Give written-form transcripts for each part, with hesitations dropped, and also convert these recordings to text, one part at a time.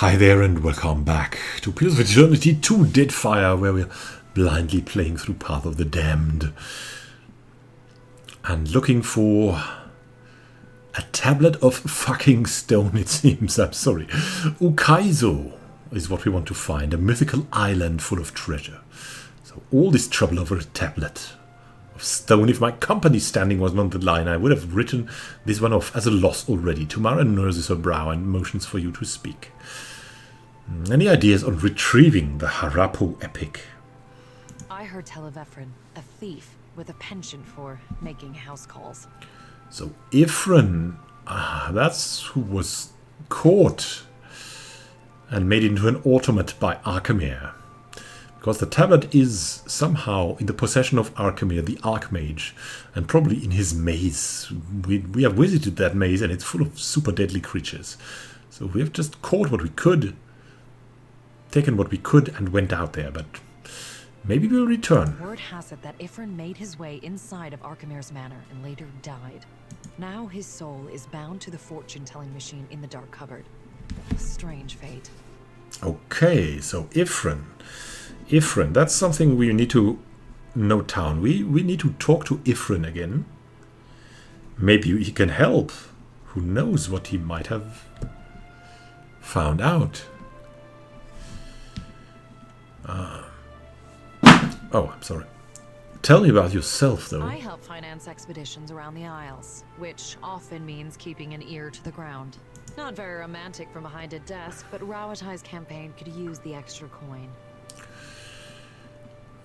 Hi there and welcome back to Pillars of Eternity 2 Deadfire, where we're blindly playing through Path of the Damned and looking for a tablet of fucking stone, it seems. I'm sorry. Ukaizo is what we want to find, a mythical island full of treasure. So all this trouble over a tablet of stone. If my company standing was on the line, I would have written this one off as a loss already. Tumara nurses her brow and motions for you to speak. Any ideas on retrieving the Harapo epic? I heard tell of Ephron, a thief with a penchant for making house calls. So Ephron, that's who was caught and made into an automate by Arkemir. Because the tablet is somehow in the possession of Arkemir, the Archmage, and probably in his maze. We have visited that maze and it's full of super deadly creatures. So we have just caught what we could, taken what we could and went out there, but maybe we'll return. Word has it that Ephron made his way inside of Archemir's manor and later died. Now his soul is bound to the fortune-telling machine in the dark cupboard. Strange fate. Okay, so Ephron, that's something we need to note down. We need to talk to Ephron again. Maybe he can help. Who knows what he might have found out. Oh, I'm sorry. Tell me about yourself, though. I help finance expeditions around the Isles, which often means keeping an ear to the ground. Not very romantic from behind a desk, but Rawatai's campaign could use the extra coin.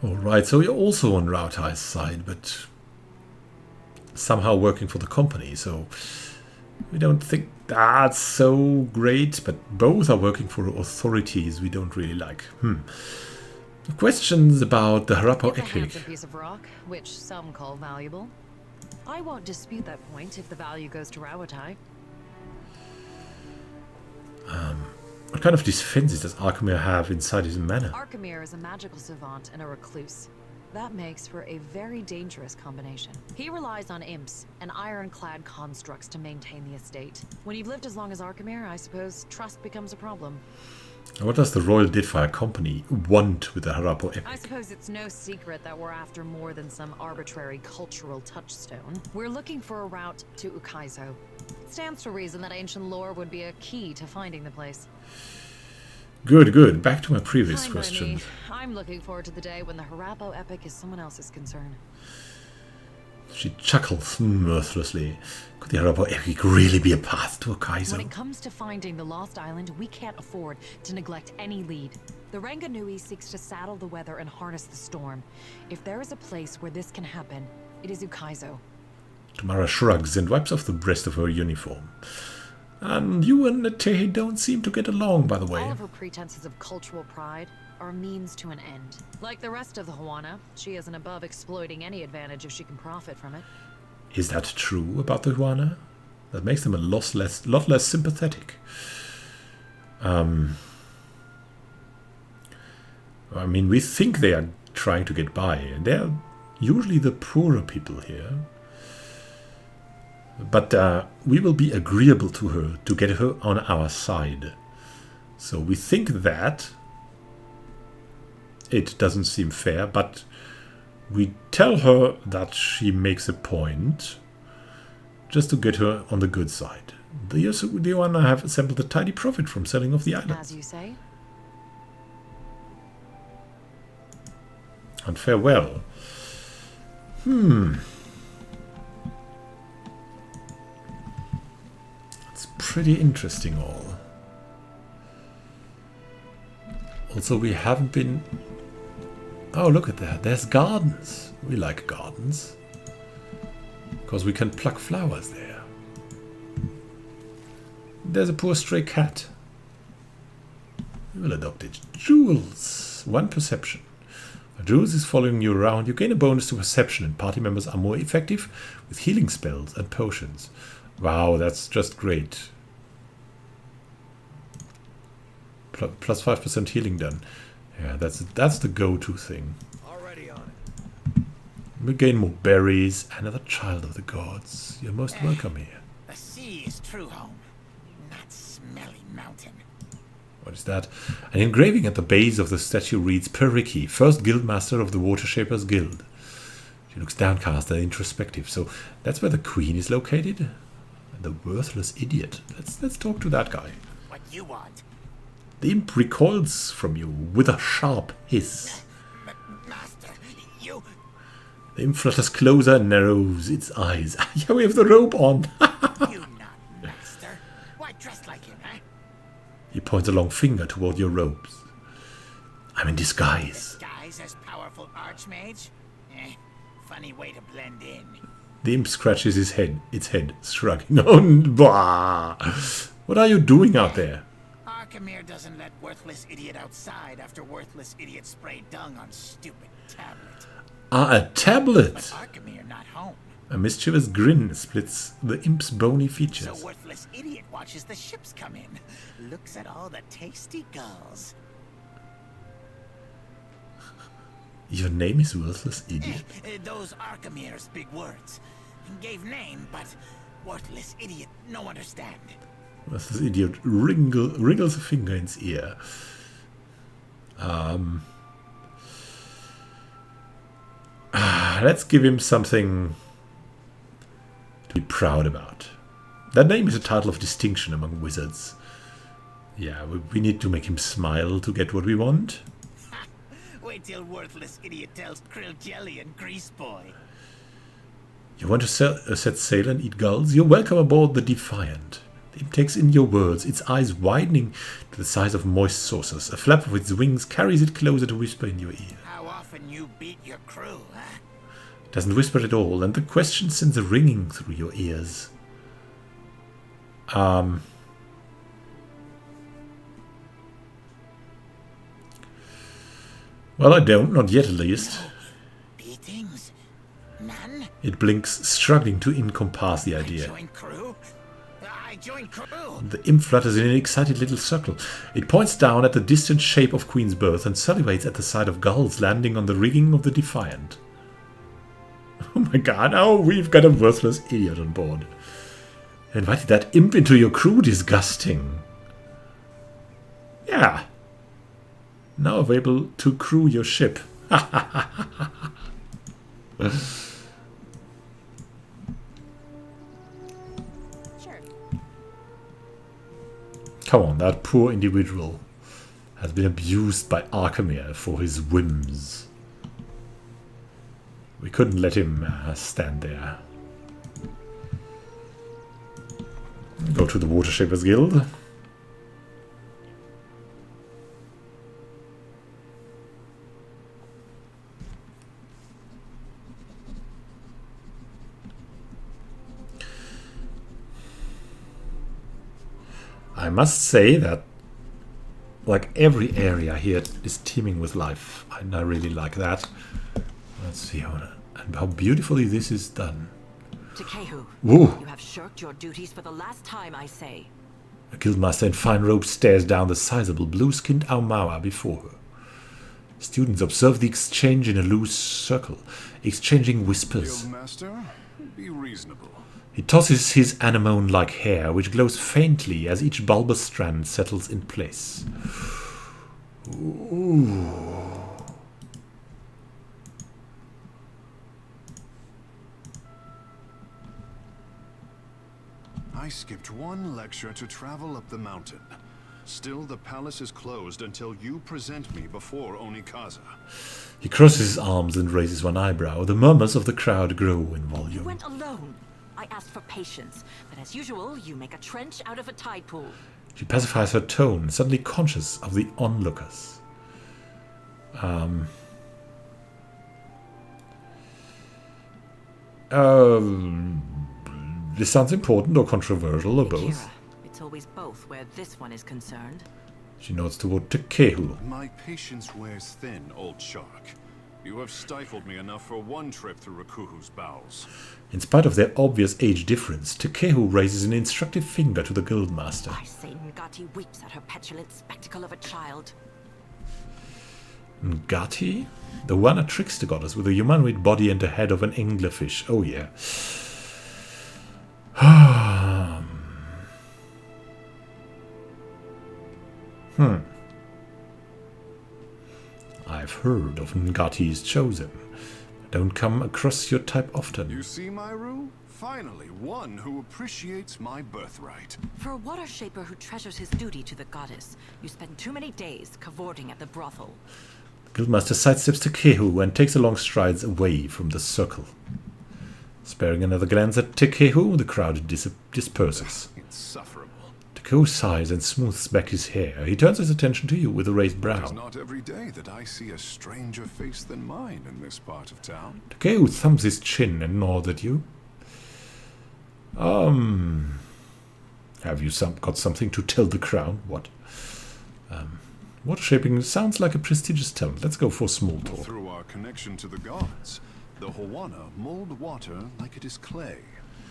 Alright, so you're also on Rawatai's side, but somehow working for the company, so we don't think that's so great, but both are working for authorities we don't really like. Questions about the Harapo epic. It's a piece of rock, which some call valuable. I won't dispute that point if the value goes to Rawatai. What kind of defenses does Arkemir have inside his manor? Arkemir is a magical savant and a recluse. That makes for a very dangerous combination. He relies on imps and ironclad constructs to maintain the estate. When you've lived as long as Arkemir, I suppose trust becomes a problem. What does the Royal Deadfire Company want with the Harapo epic? I suppose it's no secret that we're after more than some arbitrary cultural touchstone. We're looking for a route to Ukaizo. It stands to reason that ancient lore would be a key to finding the place. Good. Back to my previous Fine by question. me. I'm looking forward to the day when the Harapo epic is someone else's concern. She chuckles mirthlessly. Could the Harapo epic really be a path to Ukaizo? When it comes to finding the lost island, we can't afford to neglect any lead. The Ranganui seeks to saddle the weather and harness the storm. If there is a place where this can happen, it is Ukaizo. Tumara shrugs and wipes off the breast of her uniform. And you and Nate don't seem to get along, by the way. All of her pretenses of cultural pride are means to an end. Like the rest of the Huana, she isn't above exploiting any advantage if she can profit from it. Is that true about the Huana? That makes them a lot less sympathetic. I mean, we think they are trying to get by, and they're usually the poorer people here. But we will be agreeable to her to get her on our side. So we think that it doesn't seem fair, but we tell her that she makes a point just to get her on the good side. The Yuana have assembled a tidy profit from selling off the island. As you say. And farewell. It's pretty interesting all. Also, we haven't been... Oh, look at that. There's gardens. We like gardens. Because we can pluck flowers there. There's a poor stray cat. We will adopt it. Jules. 1 perception. If Jules is following you around, you gain a bonus to perception, and party members are more effective with healing spells and potions. Wow, that's just great. Plus 5% healing done. Yeah, that's the go-to thing. Already on it. We gain more berries. Another child of the gods. You're most welcome here. The sea is true home, not smelly mountain. What is that? An engraving at the base of the statue reads, Periki, first guildmaster of the Watershapers Guild. She looks downcast and introspective. So that's where the queen is located? The worthless idiot. Let's talk to that guy. What you want? The imp recoils from you with a sharp hiss. Master, you... The imp flutters closer and narrows its eyes. Yeah, we have the robe on. You not master. Why dressed like him, huh? He points a long finger toward your robes. I'm in disguise. Disguise as powerful archmage? Funny way to blend in. The imp scratches its head, shrugging. Oh, bah. What are you doing out there? Arkemir doesn't let worthless idiot outside after worthless idiot sprayed dung on stupid tablet. Ah, a tablet! But Arkemir not home. A mischievous grin splits the imp's bony features. So worthless idiot watches the ships come in. Looks at all the tasty gulls. Your name is Worthless Idiot? Those Arkemir's big words. Gave name, but worthless idiot no understand. Worthless Idiot wriggles a finger in his ear. Let's give him something to be proud about. That name is a title of distinction among wizards. Yeah, we need to make him smile to get what we want. Wait till worthless idiot tells krill jelly and grease boy. You want to set sail and eat gulls? You're welcome aboard the Defiant. The imp takes in your words, its eyes widening to the size of moist saucers. A flap of its wings carries it closer to whisper in your ear. How often you beat your crew, huh? It doesn't whisper at all, and the question sends a ringing through your ears. Well, I don't. Not yet, at least. No. Beatings? None? It blinks, struggling to encompass the idea. I join crew? I join crew! The imp flutters in an excited little circle. It points down at the distant shape of Queen's Berth and salivates at the sight of gulls landing on the rigging of the Defiant. Oh my god, now we've got a worthless idiot on board. You invited that imp into your crew, disgusting. Yeah. Now available to crew your ship. Sure. Come on, that poor individual has been abused by Arkemir for his whims. We couldn't let him stand there. Go to the Watershapers Guild. I must say that, like, every area here is teeming with life, and I really like that. Let's see how beautifully this is done. Takehu, Woo! you have shirked your duties for the last time, I say. A guildmaster in fine robes stares down the sizable blue-skinned Aumawa before her. Students observe the exchange in a loose circle, exchanging whispers. Guildmaster, be reasonable. He tosses his anemone-like hair, which glows faintly as each bulbous strand settles in place. Ooh. I skipped one lecture to travel up the mountain. Still, the palace is closed until you present me before Onikaza. He crosses his arms and raises one eyebrow. The murmurs of the crowd grow in You volume. went alone. I asked for patience, but as usual, you make a trench out of a tide pool. She pacifies her tone, suddenly conscious of the onlookers. This sounds important or controversial or both. Akira, it's always both where this one is concerned. She nods toward Takehu. My patience wears thin, old shark. You have stifled me enough for one trip through Rakuhu's bowels. In spite of their obvious age difference, Takehu raises an instructive finger to the guildmaster. I say Ngati weeps at her petulant spectacle of a child. Ngati? The one a trickster goddess with a humanoid body and the head of an anglerfish. Oh yeah. I've heard of Ngati's Chosen. I don't come across your type often. You see, Myru? Finally, one who appreciates my birthright. For a water shaper who treasures his duty to the goddess, you spend too many days cavorting at the brothel. The Guildmaster sidesteps Tekehu and takes a long strides away from the circle. Sparing another glance at Tekehu, the crowd disperses. Insufferable. Tekehu sighs and smooths back his hair. He turns his attention to you with a raised brow. It's not every day that I see a stranger face than mine in this part of town. Tekehu thumbs his chin and nods at you. Have you got something to tell the crown? What? Water shaping sounds like a prestigious talent. Let's go for small talk. Through our connection to the gods, the Howana mold water like it is clay,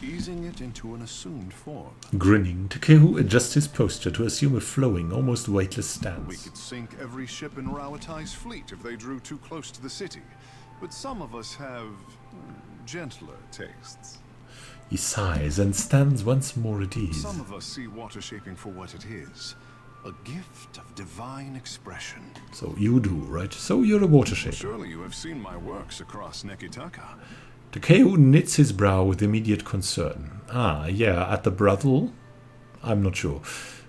easing it into an assumed form. Grinning, Tekehu adjusts his posture to assume a flowing, almost weightless We stance. could sink every ship in Rawatai's fleet if they drew too close to the city, but some of us have gentler tastes. He sighs and stands once more at ease. Some of us see water shaping for what it is, a gift of divine expression. So you do, right? So you're a water shaper. Surely you have seen my works across Nekitaka. Tekehu knits his brow with immediate concern. Ah, yeah, at the brothel? I'm not sure.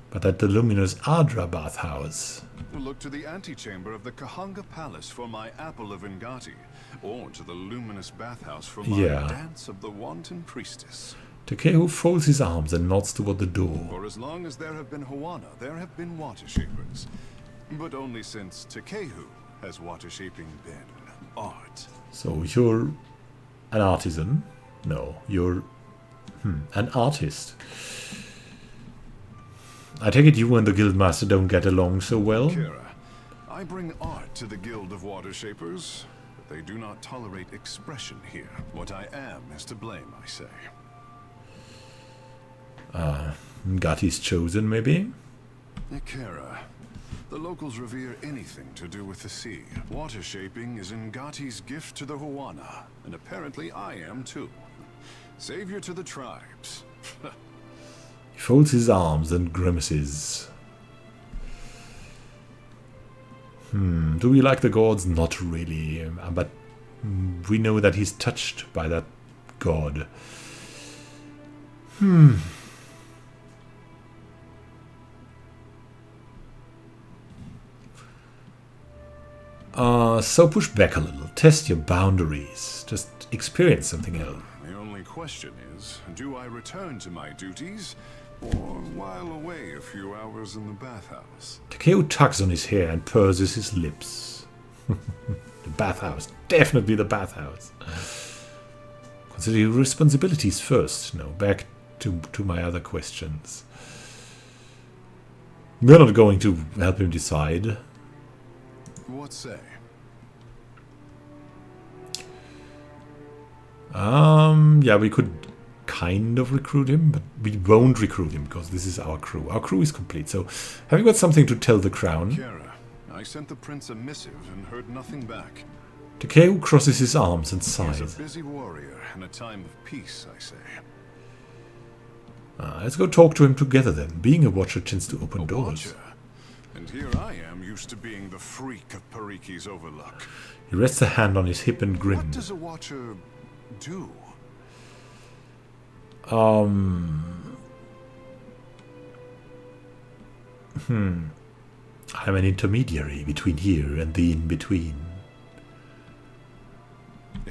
But at the luminous Adra bathhouse. Look to the antechamber of the Kahanga Palace for my apple of Ngati, or to the luminous bathhouse for my dance of the wanton priestess. Tekehu folds his arms and nods toward the door. For as long as there have been Howana, there have been water shapers. But only since Tekehu has water shaping been art. So you're an artisan? No, you're an artist. I take it you and the Guildmaster don't get along so well? Kira, I bring art to the Guild of Water Shapers, but they do not tolerate expression here. What I am is to blame, I say. Ngati's Chosen, maybe? Kira, the locals revere anything to do with the sea. Water shaping is Ngati's gift to the Howana, and apparently I am too. Savior to the tribes. He folds his arms and grimaces. Do we like the gods? Not really. But we know that he's touched by that god. So push back a little. Test your boundaries. Just experience something else. The only question is, do I return to my duties, or while away a few hours in the bathhouse? Tekehu tugs on his hair and purses his lips. The bathhouse. Definitely the bathhouse. Consider your responsibilities first. No, back to my other questions. We're not going to help him decide. What say? Yeah, we could kind of recruit him, but we won't recruit him because this is our crew. Our crew is complete. So, have you got something to tell the crown? Kira, I sent the prince a missive and heard nothing back. Tekehu crosses his arms and sighs. He's a busy warrior in a time of peace, I say. Let's go talk to him together then. Being a watcher tends to open doors. Watcher. And here I am, used to being the freak of Pariki's overlook. He rests a hand on his hip and What grins. does a watcher do? I'm an intermediary between here and the in-between.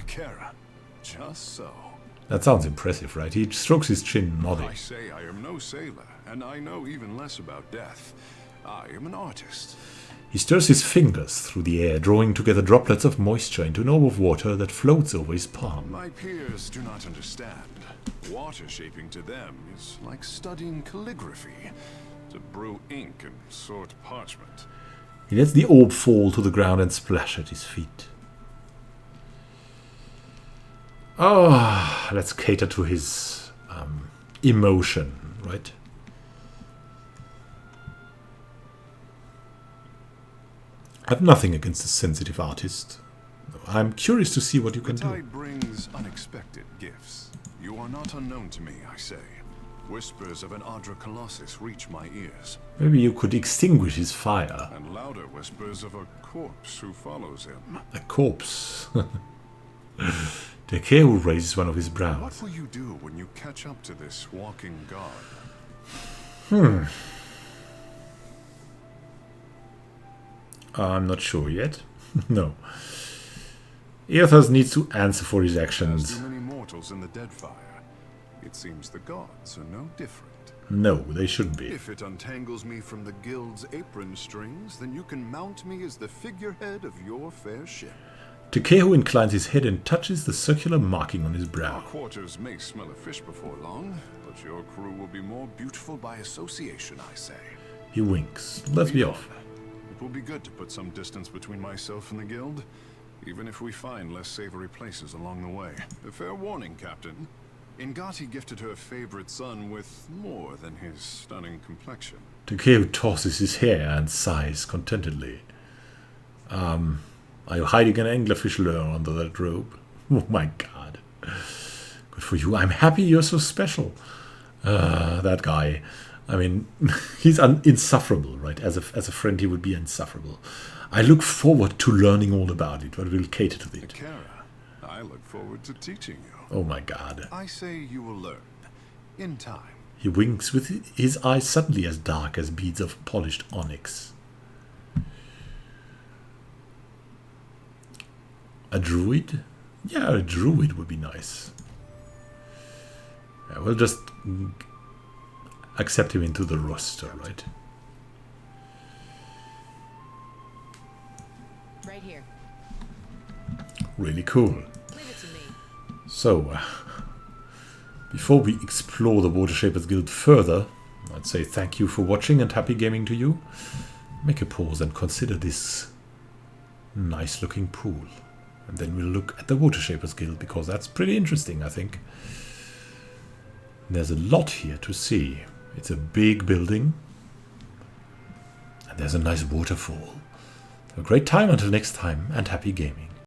Kira, just so. That sounds impressive, right? He strokes his chin, nodding. I say I am no sailor, and I know even less about death. I am an artist. He stirs his fingers through the air, drawing together droplets of moisture into an orb of water that floats over his palm. My peers do not understand. Water shaping to them is like studying calligraphy. To brew ink and sort parchment. He lets the orb fall to the ground and splash at his feet. Let's cater to his emotion, right? I have nothing against a sensitive artist. I'm curious to see what you can The do. tide brings unexpected gifts. You are not unknown to me, I say. Whispers of an Ardra Colossus reach my ears, Maybe you could extinguish his fire. and louder whispers of a corpse who follows him. A corpse. The Kehu raises one of his What brows. will you do when you catch up to this walking god? I'm not sure yet. No. Eothas needs to answer for his As actions. do many mortals in the Deadfire, it seems the gods are no different. No, they shouldn't be. If it untangles me from the guild's apron strings, then you can mount me as the figurehead of your fair ship. Tekehu inclines his head and touches the circular marking on his Our brow. quarters may smell of fish before long, but your crew will be more beautiful by association, I say. He winks. Let's be off. It will be good to put some distance between myself and the guild, even if we find less savory places along the way. A fair warning, Captain. Ingati gifted her favorite son with more than his stunning complexion. Tekehu tosses his hair and sighs contentedly. Are you hiding an anglerfish lure under that robe? Oh my god. Good for you. I'm happy you're so special. That guy. I mean, he's insufferable, right? As a friend, he would be insufferable. I look forward to learning all about it, but we'll cater to it. Kara, I look forward to teaching you. Oh my god. I say you will learn. In time. He winks with his eyes suddenly as dark as beads of polished onyx. A druid? Yeah, a druid would be nice. Yeah, we'll just accept him into the roster, right? Right here. Really cool. Leave it to me. So, before we explore the Watershapers Guild further, I'd say thank you for watching and happy gaming to you. Make a pause and consider this nice looking pool. And then we'll look at the Watershapers Guild, because that's pretty interesting, I think. There's a lot here to see. It's a big building. And there's a nice waterfall. Have a great time until next time, and happy gaming.